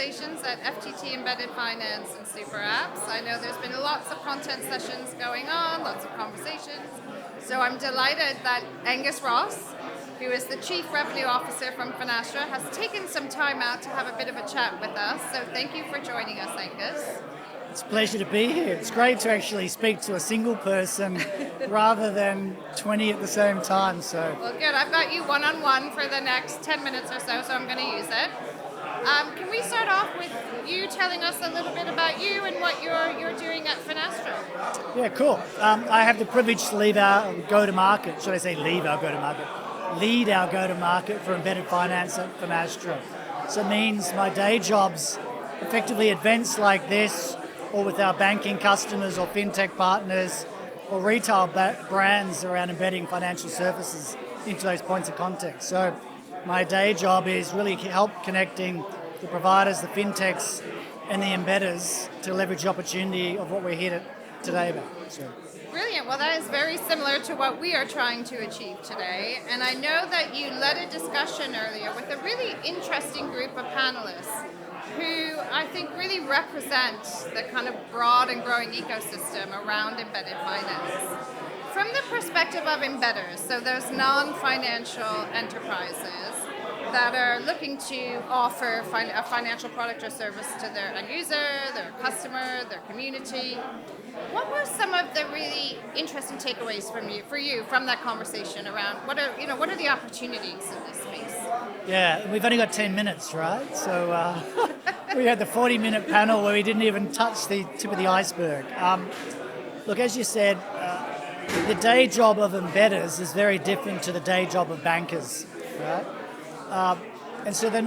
conversations at FTT Embedded Finance and Super Apps. I know there's been lots of content sessions going on, lots of conversations. So I'm delighted that Angus Ross, who is the Chief Revenue Officer from Finastra, has taken some time out to have a bit of a chat with us. So thank you for joining us, Angus. It's a pleasure to be here. It's great to actually speak to a single person rather than 20 at the same time. Well, good. I've got you one-on-one for the next 10 minutes or so I'm going to use it. Can we start off with you telling us a little bit about you and what you're doing at Finastra? Yeah, cool. I have the privilege to lead our go-to-market. Should I say lead our go-to-market? Lead our go-to-market for embedded finance at Finastra. So it means my day job's effectively events like this, or with our banking customers or fintech partners or retail brands around embedding financial services into those points of contact. So my day job is really help connecting the providers, the fintechs and the embedders to leverage the opportunity of what we're here today about. So. Brilliant. Well, that is very similar to what we are trying to achieve today. And I know that you led a discussion earlier with a really interesting group of panelists who I think really represent the kind of broad and growing ecosystem around embedded finance. From the perspective of embedders, so those non-financial enterprises that are looking to offer a financial product or service to their end user, their customer, their community, what were some of the really interesting takeaways for you from that conversation around what are the opportunities in this space? Yeah, we've only got 10 minutes, right? So we had the 40-minute panel where we didn't even touch the tip of the iceberg. Look, as you said, the day job of embedders is very different to the day job of bankers, right? And so they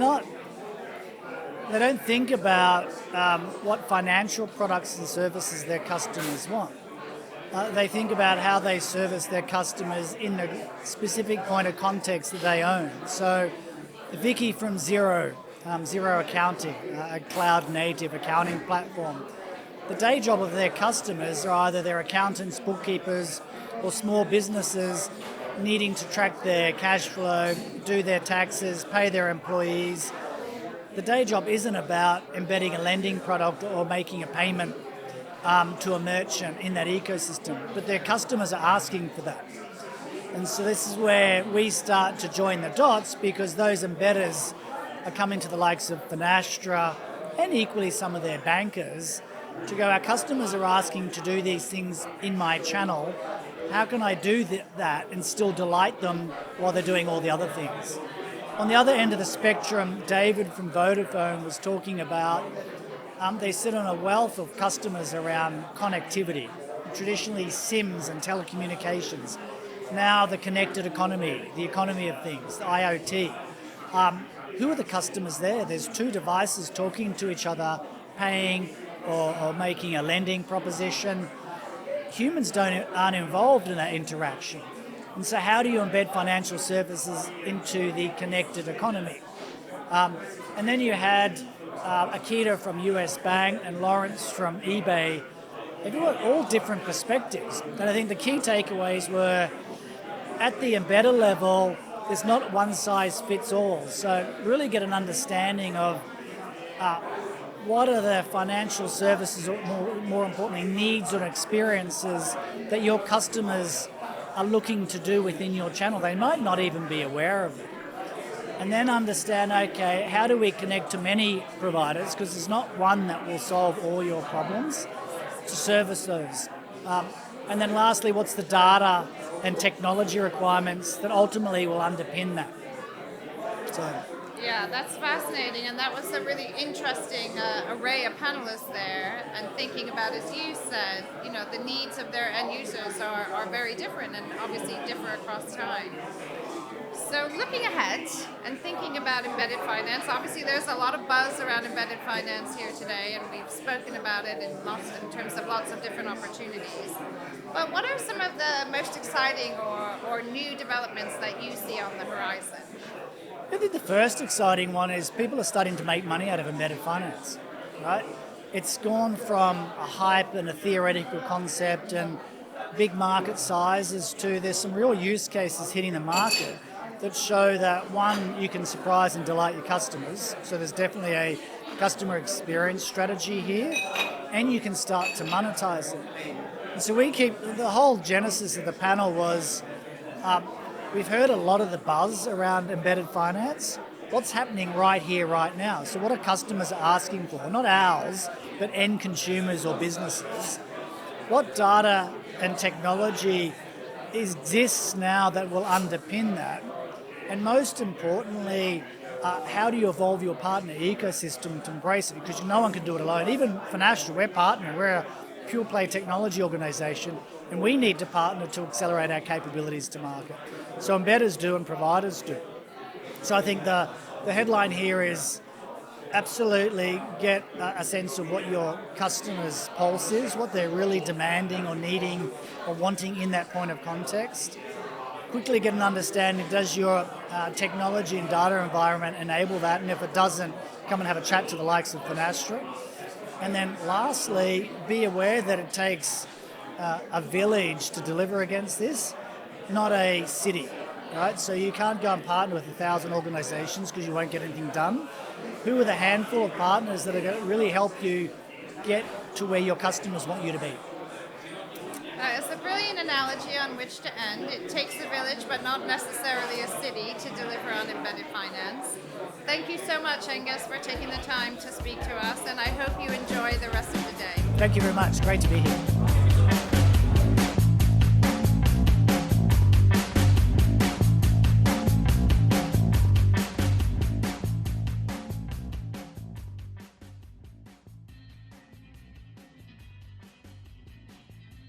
don't think about what financial products and services their customers want. They think about how they service their customers in the specific point of context that they own. So Vicky from Zero Accounting, a cloud-native accounting platform, the day job of their customers are either their accountants, bookkeepers, or small businesses needing to track their cash flow, do their taxes, pay their employees. The day job isn't about embedding a lending product or making a payment to a merchant in that ecosystem, but their customers are asking for that. And so this is where we start to join the dots, because those embedders are coming to the likes of Finastra and equally some of their bankers to go, our customers are asking to do these things in my channel. How can I do that and still delight them while they're doing all the other things? On the other end of the spectrum, David from Vodafone was talking about they sit on a wealth of customers around connectivity, traditionally SIMs and telecommunications. Now the connected economy, the economy of things, the IoT. Who are the customers there? There's two devices talking to each other, paying or making a lending proposition. Humans aren't involved in that interaction. And so how do you embed financial services into the connected economy? And then you had Akita from US Bank and Lawrence from eBay. They've got all different perspectives. And I think the key takeaways were, at the embedded level, there's not one size fits all. So really get an understanding of what are the financial services, or more importantly, needs or experiences that your customers are looking to do within your channel. They might not even be aware of it. And then understand, okay, how do we connect to many providers? Because there's not one that will solve all your problems to service those. And then lastly, what's the data and technology requirements that ultimately will underpin that? So. Yeah, that's fascinating, and that was a really interesting array of panelists there, and thinking about, as you said, the needs of their end users are very different and obviously differ across time. So looking ahead and thinking about embedded finance, obviously there's a lot of buzz around embedded finance here today, and we've spoken about it in terms of lots of different opportunities. But what are some of the most exciting or new developments that you see on the horizon? I think the first exciting one is people are starting to make money out of embedded finance, right? It's gone from a hype and a theoretical concept and big market sizes to there's some real use cases hitting the market that show that, one, you can surprise and delight your customers. So there's definitely a customer experience strategy here, and you can start to monetize it. And so the whole genesis of the panel was, we've heard a lot of the buzz around embedded finance. What's happening right here, right now? So what are customers asking for? Not ours, but end consumers or businesses. What data and technology exists now that will underpin that? And most importantly, how do you evolve your partner ecosystem to embrace it? Because no one can do it alone. Even Finastra, we're partnering. We're a pure play technology organisation, and we need to partner to accelerate our capabilities to market. So embedders do and providers do. So I think the headline here is absolutely get a sense of what your customer's pulse is, what they're really demanding or needing or wanting in that point of context. Quickly get an understanding, does your technology and data environment enable that? And if it doesn't, come and have a chat to the likes of Finastra. And then lastly, be aware that it takes a village to deliver against this, not a city. Right? So you can't go and partner with 1,000 organisations because you won't get anything done. Who are the handful of partners that are going to really help you get to where your customers want you to be? That is a brilliant analogy on which to end. It takes a village, but not necessarily a city, to deliver on embedded finance. Thank you so much, Angus, for taking the time to speak to us, and I hope you enjoy the rest of the day. Thank you very much. Great to be here.